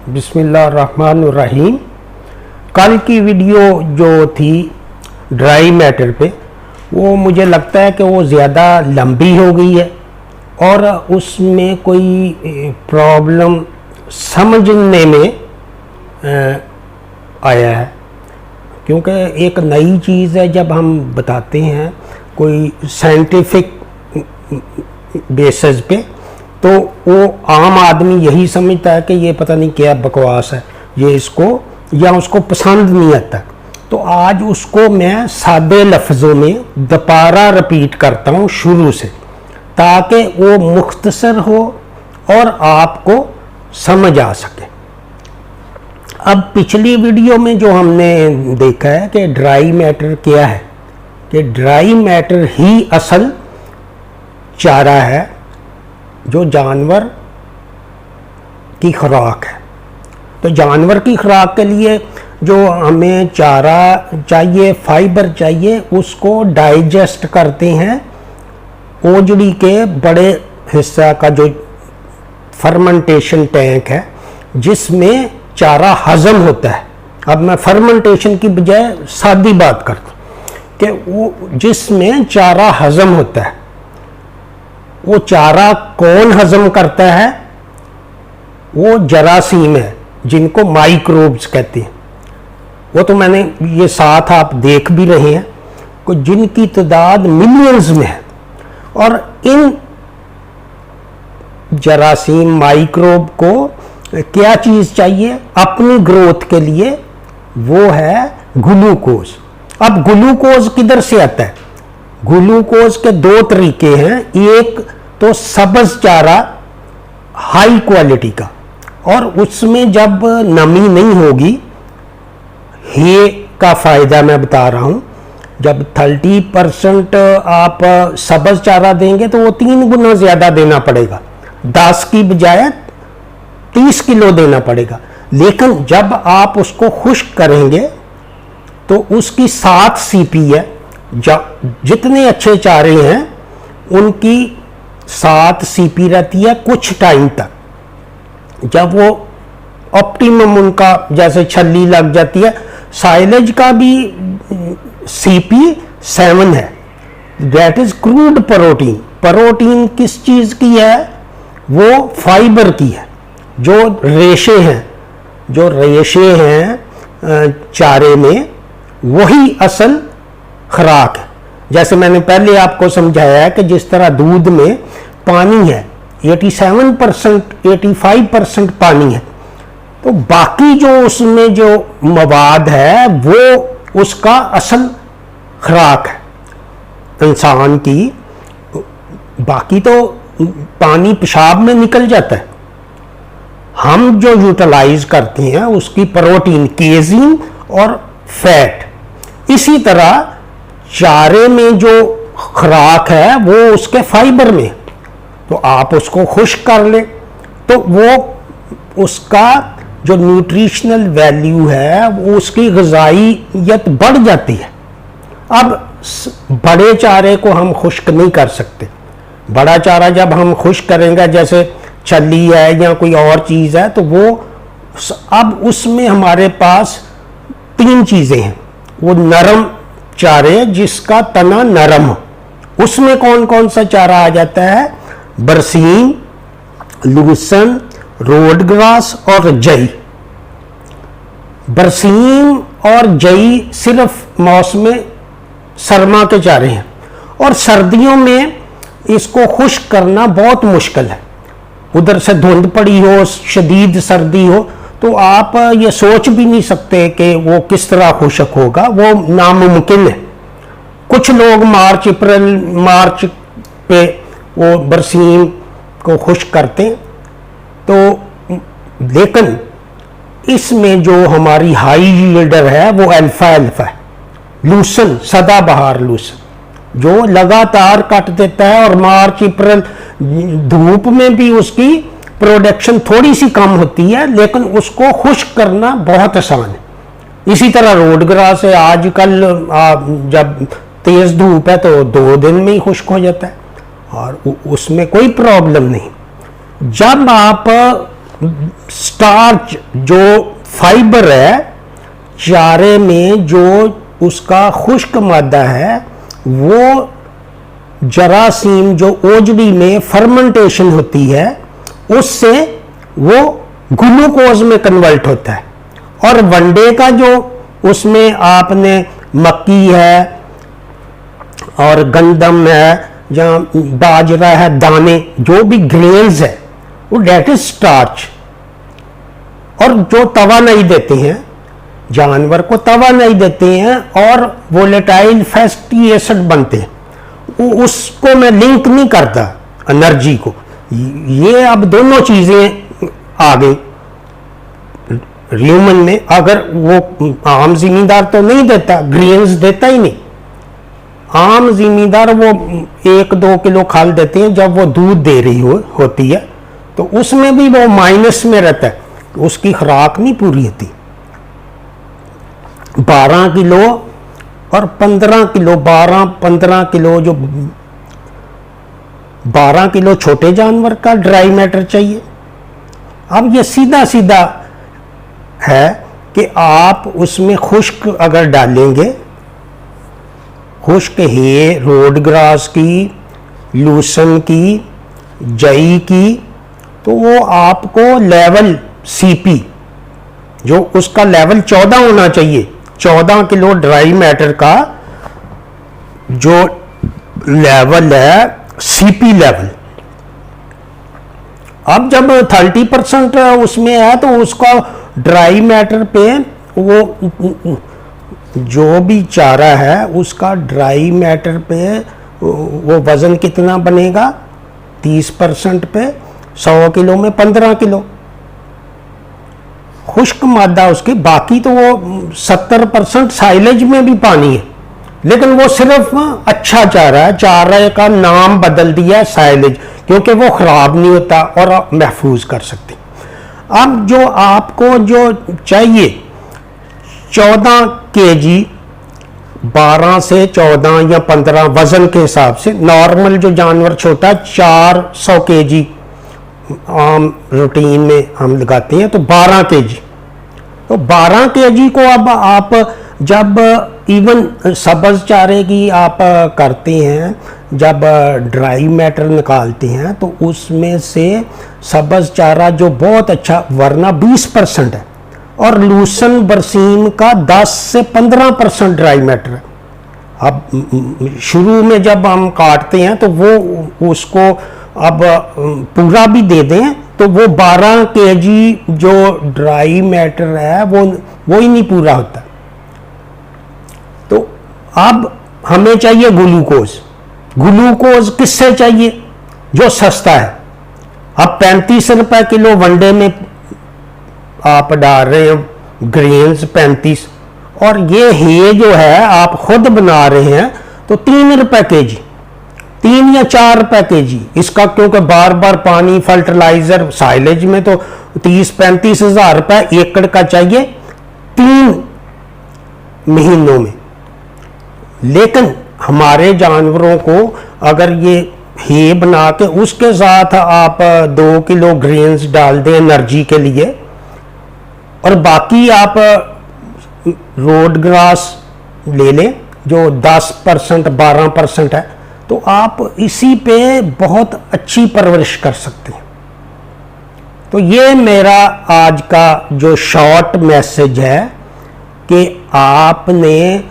बिस्मिल्लाहिर्रहमानिर्रहीम। कल की वीडियो जो थी ड्राई मैटर पे, वो मुझे लगता है कि वो ज़्यादा लंबी हो गई है और उसमें कोई प्रॉब्लम समझने में आया है, क्योंकि एक नई चीज़ है। जब हम बताते हैं कोई साइंटिफिक बेसिस पे, तो वो आम आदमी यही समझता है कि ये पता नहीं क्या बकवास है, ये इसको या उसको पसंद नहीं आता। तो आज उसको मैं सादे लफ्ज़ों में दोबारा रिपीट करता हूँ शुरू से, ताकि वो मुख्तसर हो और आपको समझ आ सके। अब पिछली वीडियो में जो हमने देखा है कि ड्राई मैटर क्या है, कि ड्राई मैटर ही असल चारा है जो जानवर की खुराक है। तो जानवर की खुराक के लिए जो हमें चारा चाहिए, फाइबर चाहिए, उसको डाइजेस्ट करते हैं ओजड़ी के बड़े हिस्सा का जो फर्मेंटेशन टैंक है, जिसमें चारा हजम होता है। अब मैं फर्मेंटेशन की बजाय सादी बात करता हूँ कि वो जिसमें चारा हजम होता है। वो चारा कौन हजम करता है? वो जरासीम है, जिनको माइक्रोब्स कहते हैं। वो तो मैंने ये साथ आप देख भी रहे हैं कि जिनकी तादाद मिलियंस में है। और इन जरासीम माइक्रोब को क्या चीज़ चाहिए अपनी ग्रोथ के लिए? वो है ग्लूकोज। अब ग्लूकोज किधर से आता है? ग्लूकोज के दो तरीके हैं। एक तो सब्ज चारा हाई क्वालिटी का, और उसमें जब नमी नहीं होगी, हे का फ़ायदा मैं बता रहा हूँ। जब 30% आप सब्ज चारा देंगे तो वो 3 गुना ज़्यादा देना पड़ेगा, 10 की बजाय 30 किलो देना पड़ेगा। लेकिन जब आप उसको खुश्क करेंगे तो उसकी 7 सीपी है। जितने अच्छे चारे हैं उनकी 7 सीपी रहती है कुछ टाइम तक। जब वो ऑप्टिमम उनका जैसे छल्ली लग जाती है, साइलेज का भी सीपी 7 है। That is crude protein. Protein किस चीज़ की है? वो फाइबर की है। जो रेशे हैं चारे में, वही असल खुराक है। जैसे मैंने पहले आपको समझाया है कि जिस तरह दूध में पानी है, 87% 85% पानी है, तो बाकी जो उसमें जो मवाद है वो उसका असल खुराक है इंसान की। बाकी तो पानी पेशाब में निकल जाता है। हम जो यूटिलाइज करते हैं उसकी प्रोटीन, केजीन और फैट। इसी तरह चारे में जो खुराक है वो उसके फाइबर में। तो आप उसको खुश्क कर ले तो वो उसका जो न्यूट्रिशनल वैल्यू है वो उसकी ग़िज़ाइयत बढ़ जाती है। अब बड़े चारे को हम खुश्क नहीं कर सकते। बड़ा चारा जब हम खुश्क करेंगे, जैसे छल्ली है या कोई और चीज़ है, तो वो अब उसमें हमारे पास 3 चीज़ें हैं। वो नरम चारे जिसका तना नरम हो, उसमें कौन कौन सा चारा आ जाता है? बरसीम, लूसन, रोड ग्रास और जई। बरसीम और जई सिर्फ मौसम सरमा के चारे हैं, और सर्दियों में इसको खुश्क करना बहुत मुश्किल है। उधर से धुंध पड़ी हो, शदीद सर्दी हो, तो आप ये सोच भी नहीं सकते कि वो किस तरह खुश्क होगा। वो नामुमकिन है। कुछ लोग मार्च पे वो बरसीम को खुश्क करते हैं। तो लेकिन इसमें जो हमारी हाई यील्डर है वो अल्फा है, लूसन, सदाबहार लूसन, जो लगातार कट देता है। और मार्च अप्रैल धूप में भी उसकी प्रोडक्शन थोड़ी सी कम होती है, लेकिन उसको खुश्क करना बहुत आसान है। इसी तरह रोड ग्रास है। आजकल जब तेज़ धूप है तो 2 दिन में ही खुश्क हो जाता है और उसमें कोई प्रॉब्लम नहीं। जब आप स्टार्च जो फाइबर है चारे में, जो उसका खुश्क मादा है, वो जरासीम जो ओजड़ी में फर्मेंटेशन होती है उससे वो ग्लूकोज में कन्वर्ट होता है। और वनडे का जो उसमें आपने मक्की है और गंदम है या बाजरा है, दाने जो भी ग्रेन्स है, वो डेट इज स्टार्च। और जो तवा नहीं देते हैं, जानवर को तवा नहीं देते हैं और वोलेटाइल फैटी एसिड बनते हैं, उसको मैं लिंक नहीं करता एनर्जी को। ये अब दोनों चीजें आ गई ह्यूमन में। अगर वो आम जिम्मेदार तो नहीं देता, ग्रेन्स देता ही नहीं। आम जिम्मेदार वो 1-2 किलो खाल देते हैं जब वो दूध दे रही होती है, तो उसमें भी वो माइनस में रहता है, उसकी खुराक नहीं पूरी होती। 12 किलो और 15 किलो, 12-15 किलो, जो 12 किलो छोटे जानवर का ड्राई मैटर चाहिए। अब ये सीधा सीधा है कि आप उसमें खुश्क अगर डालेंगे, खुश्क है रोड ग्रास की, लूसन की, जई की, तो वो आपको लेवल सीपी जो उसका लेवल 14 होना चाहिए। 14 किलो ड्राई मैटर का जो लेवल है सीपी लेवल। अब जब 30% उसमें है तो उसका ड्राई मैटर पे वो जो भी चारा है उसका ड्राई मैटर पे वो वजन कितना बनेगा, 30% पे 100 किलो में 15 किलो खुश्क मादा उसकी। बाकी तो वो 70% साइलेज में भी पानी है, लेकिन वो सिर्फ अच्छा चारा है। चारे का नाम बदल दिया साइलेज, क्योंकि वो खराब नहीं होता और आप महफूज कर सकते। अब जो आपको जो चाहिए 14 केजी, 12 से 14 या 15 वजन के हिसाब से, नॉर्मल जो जानवर छोटा 400 केजी आम रूटीन में हम लगाते हैं, तो 12 केजी। तो 12 केजी को अब आप जब इवन सब्ज चारे की आप करते हैं, जब ड्राई मैटर निकालते हैं, तो उसमें से सब्ज चारा जो बहुत अच्छा, वरना 20% है, और लूसन बरसीम का 10 से 15% ड्राई मैटर है। अब शुरू में जब हम काटते हैं तो वो उसको अब पूरा भी दे दें तो वो 12 केजी जो ड्राई मैटर है वो ही नहीं पूरा होता। तो अब हमें चाहिए ग्लूकोज। ग्लूकोज किससे चाहिए? जो सस्ता है। अब 35 रुपए किलो वनडे में आप डाल रहे हैं ग्रेन्स 35, और ये हे जो है आप खुद बना रहे हैं तो 3 रुपए केजी, 3 या 4 रुपए केजी इसका, क्योंकि बार बार पानी, फर्टिलाइजर, साइलेज में तो 30-35 हजार रुपए एकड़ का चाहिए 3 महीनों में। लेकिन हमारे जानवरों को अगर ये हे बना के उसके साथ आप 2 किलो ग्रेन्स डाल दें एनर्जी के लिए, और बाकी आप रोड ग्रास ले लें जो 10% 12% है, तो आप इसी पे बहुत अच्छी परवरिश कर सकते हैं। तो ये मेरा आज का जो शॉर्ट मैसेज है कि आपने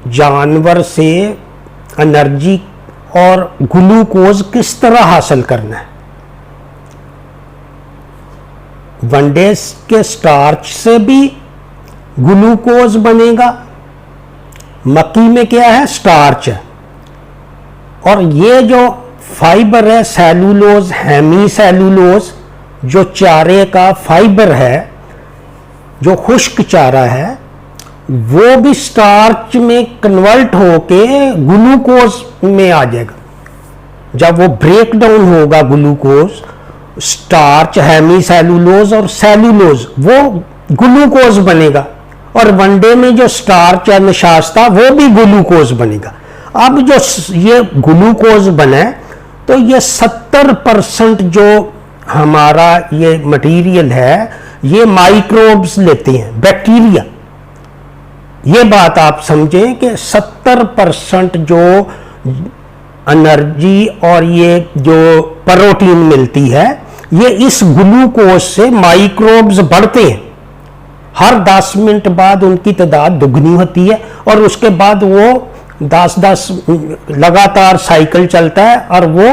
जानवर से एनर्जी और ग्लूकोज किस तरह हासिल करना है। वनडे के स्टार्च से भी ग्लूकोज बनेगा। मक्की में क्या है? स्टार्च है। और ये जो फाइबर है सेलुलोज, हेमी सेलुलोज, जो चारे का फाइबर है, जो खुश्क चारा है, वो भी स्टार्च में कन्वर्ट होके ग्लूकोज में आ जाएगा। जब वो ब्रेक डाउन होगा ग्लूकोज, स्टार्च, हेमी सेलुलोज और सेलुलोज, वो ग्लूकोज बनेगा। और वनडे में जो स्टार्च है निशास्ता, वो भी ग्लूकोज बनेगा। अब जो ये ग्लूकोज बने तो ये 70% जो हमारा ये मटेरियल है, ये माइक्रोब्स लेते हैं, बैक्टीरिया। ये बात आप समझें कि 70% जो एनर्जी और ये जो प्रोटीन मिलती है, ये इस ग्लूकोज से माइक्रोब्स बढ़ते हैं। हर 10 मिनट बाद उनकी तादाद दुगनी होती है और उसके बाद वो 10-10 लगातार साइकिल चलता है और वो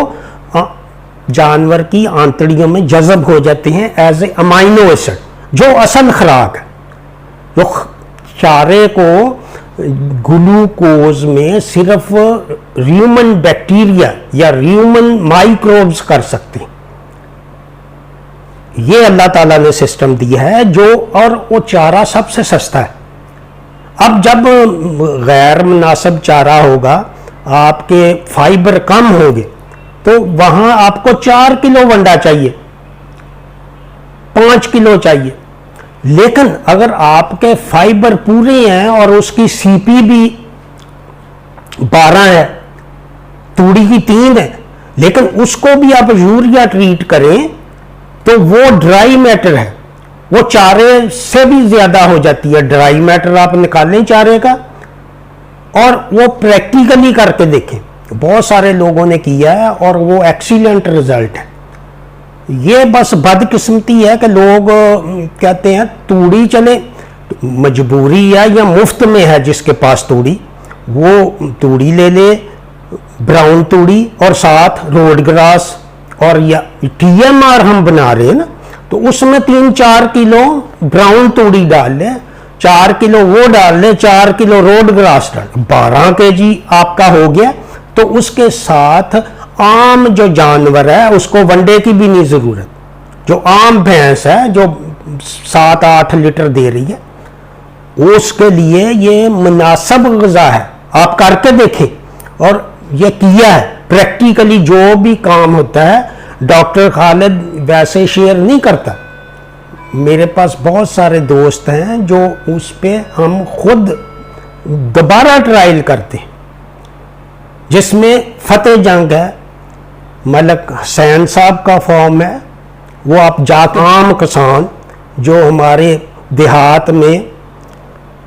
जानवर की आंतड़ियों में जज़ब हो जाते हैं एज ए अमाइनो एसिड, जो असल खुराक है। जो चारे को ग्लूकोज में सिर्फ ह्यूमन बैक्टीरिया या ह्यूमन माइक्रोब्स कर सकते हैं। ये अल्लाह ताला ने सिस्टम दिया है जो, और वो चारा सबसे सस्ता है। अब जब गैर मुनासिब चारा होगा, आपके फाइबर कम होंगे, तो वहां आपको 4 किलो वंडा चाहिए, 5 किलो चाहिए। लेकिन अगर आपके फाइबर पूरे हैं और उसकी सीपी भी 12 है, तूड़ी की 3 है, लेकिन उसको भी आप यूरिया ट्रीट करें तो वो ड्राई मैटर है, वो चारे से भी ज्यादा हो जाती है। ड्राई मैटर आप निकालें चारे का, और वो प्रैक्टिकली करके देखें, बहुत सारे लोगों ने किया है और वो एक्सीलेंट रिजल्ट है। ये बस बदकिस्मती है कि लोग कहते हैं तूड़ी चले, मजबूरी है या मुफ्त में है, जिसके पास तूड़ी वो तूड़ी ले ले, ब्राउन तूड़ी, और साथ रोड ग्रास, और या TMR हम बना रहे हैं ना, तो उसमें 3-4 किलो ब्राउन तूड़ी डाल ले, 4 किलो वो डाल ले, 4 किलो रोड ग्रास डाल, 12 kg आपका हो गया। तो उसके साथ आम जो जानवर है उसको वनडे की भी नहीं जरूरत, जो आम भैंस है जो 7-8 लीटर दे रही है, उसके लिए ये मुनासिब ग़िज़ा है। आप करके देखें, और ये किया है प्रैक्टिकली। जो भी काम होता है डॉक्टर खालिद वैसे शेयर नहीं करता, मेरे पास बहुत सारे दोस्त हैं जो उस पे हम खुद दोबारा ट्रायल करते हैं, जिसमें फतेह जंग है, मलक हुसैन साहब का फॉर्म है। वो आप जाके आम किसान जो हमारे देहात में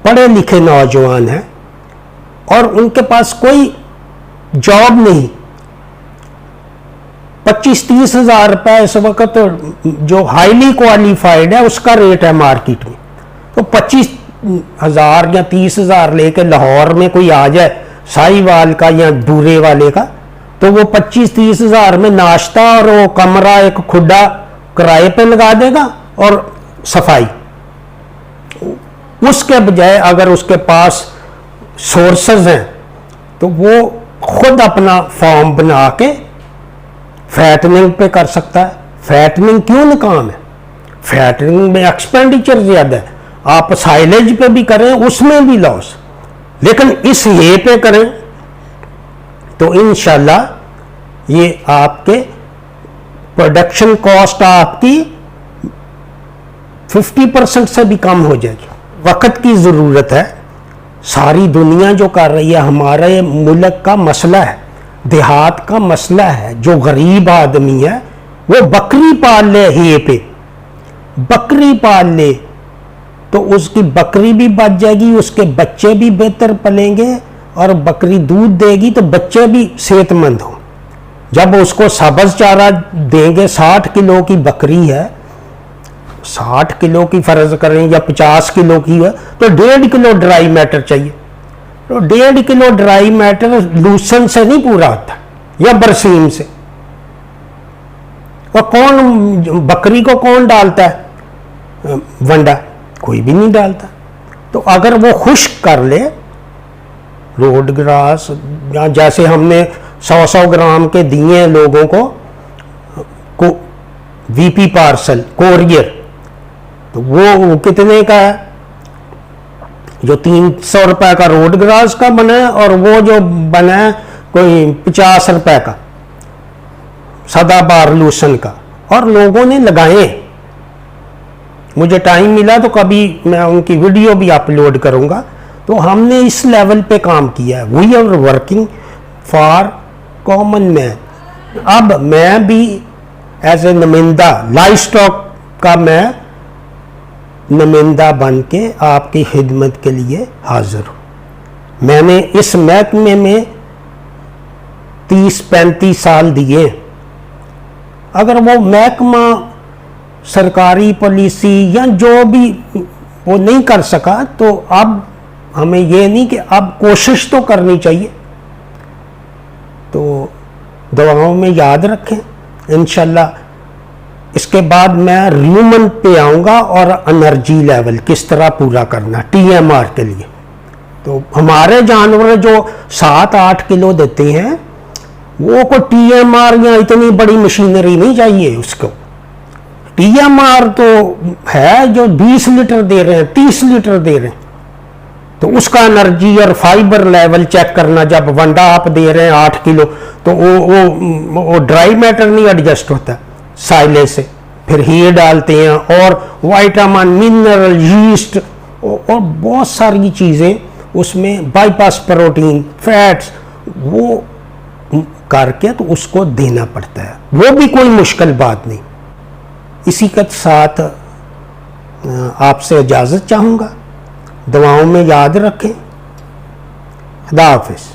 पढ़े लिखे नौजवान हैं और उनके पास कोई जॉब नहीं, 25-30 हज़ार रुपये इस वक्त जो हाईली क्वालिफाइड है उसका रेट है मार्केट में। तो 25,000 या 30,000 लेके लाहौर में कोई आ जाए, साहिवाल का या दूरे वाले का, तो वो 25-30 हज़ार में नाश्ता और वो कमरा एक खुदा किराए पे लगा देगा और सफाई। उसके बजाय अगर उसके पास सोर्सेज हैं तो वो खुद अपना फॉर्म बना के फैटनिंग पे कर सकता है। फैटनिंग क्यों नाकाम है? फैटनिंग में एक्सपेंडिचर ज़्यादा है। आप साइलेज पे भी करें उसमें भी लॉस, लेकिन इस ये पे करें तो इंशाल्लाह ये आपके प्रोडक्शन कॉस्ट आपकी 50% से भी कम हो जाएगी। वक्त की ज़रूरत है, सारी दुनिया जो कर रही है, हमारे मुल्क का मसला है, देहात का मसला है। जो गरीब आदमी है वो बकरी पाल ले, हे पे बकरी पाल ले तो उसकी बकरी भी बच जाएगी, उसके बच्चे भी बेहतर पलेंगे, और बकरी दूध देगी तो बच्चे भी सेहतमंद हों। जब उसको सब्ज़ चारा देंगे, 60 किलो की बकरी है, 60 किलो की फ़र्ज करें या 50 किलो की है, तो 1.5 किलो ड्राई मैटर चाहिए। तो 1.5 किलो ड्राई मैटर लूसन से नहीं पूरा होता या बरसीम से। और कौन बकरी को कौन डालता है वंडा? कोई भी नहीं डालता। तो अगर वो खुश्क कर ले, रोड ग्रास या जैसे हमने 100-100 ग्राम के दिए लोगों को VP पार्सल कोरियर, तो वो कितने का है? जो 300 रुपए का रोड ग्रास का बना है और वो जो बना है कोई 50 रुपए का सदाबहार लूसन का, और लोगों ने लगाए। मुझे टाइम मिला तो कभी मैं उनकी वीडियो भी अपलोड करूंगा। तो हमने इस लेवल पे काम किया है। We are working for common man. अब मैं भी एज ए नुमाइंदा लाइव स्टॉक का मैं नुमाइंदा बन के आपकी खिदमत के लिए हाजिर हूँ। मैंने इस महकमे में 30-35 साल दिए। अगर वो महकमा सरकारी पॉलिसी या जो भी वो नहीं कर सका तो अब हमें ये नहीं कि अब कोशिश तो करनी चाहिए। तो दुआओं में याद रखें। इंशाल्लाह इसके बाद मैं ह्यूमन पे आऊँगा और एनर्जी लेवल किस तरह पूरा करना TMR के लिए। तो हमारे जानवर जो 7-8 किलो देते हैं वो को TMR या इतनी बड़ी मशीनरी नहीं चाहिए उसको। TMR तो है जो 20 लीटर दे रहे हैं, 30 लीटर दे रहे हैं, तो उसका एनर्जी और फाइबर लेवल चेक करना। जब वंडा आप दे रहे हैं 8 किलो तो वो ड्राई मैटर नहीं एडजस्ट होता साइले से, फिर हीर डालते हैं और विटामिन मिनरल यीस्ट और बहुत सारी चीज़ें उसमें, बाईपास प्रोटीन फैट्स वो करके तो उसको देना पड़ता है। वो भी कोई मुश्किल बात नहीं। इसी के साथ आपसे इजाज़त चाहूँगा। दुआओं में याद रखें। खुदा हाफिज़।